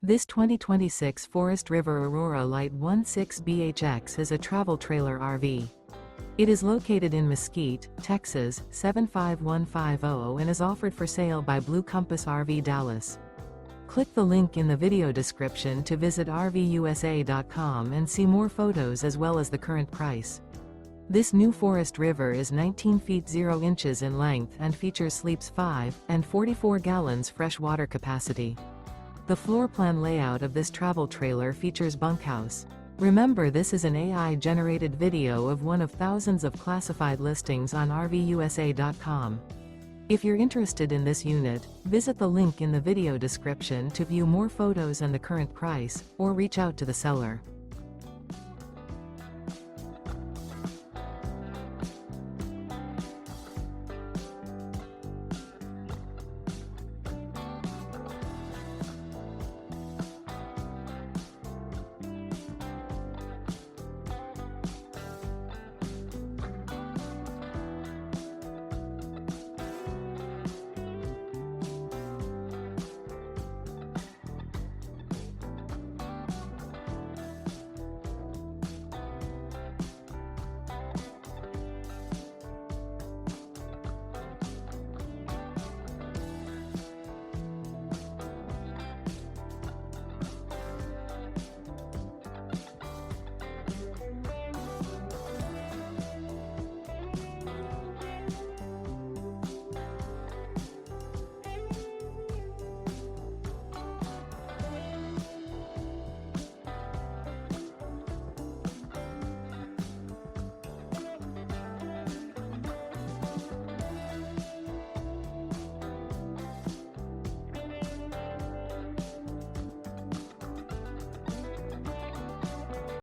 This 2026 Forest River Aurora Light 16BHX is a travel trailer RV. It is located in Mesquite, Texas, 75150 and is offered for sale by Blue Compass RV Dallas. Click the link in the video description to visit RVUSA.com and see more photos as well as the current price. This new Forest River is 19 feet 0 inches in length and features sleeps 5 and 44 gallons fresh water capacity. The floor plan layout of this travel trailer features bunkhouse. Remember, this is an AI-generated video of one of thousands of classified listings on RVUSA.com. If you're interested in this unit, visit the link in the video description to view more photos and the current price, or reach out to the seller.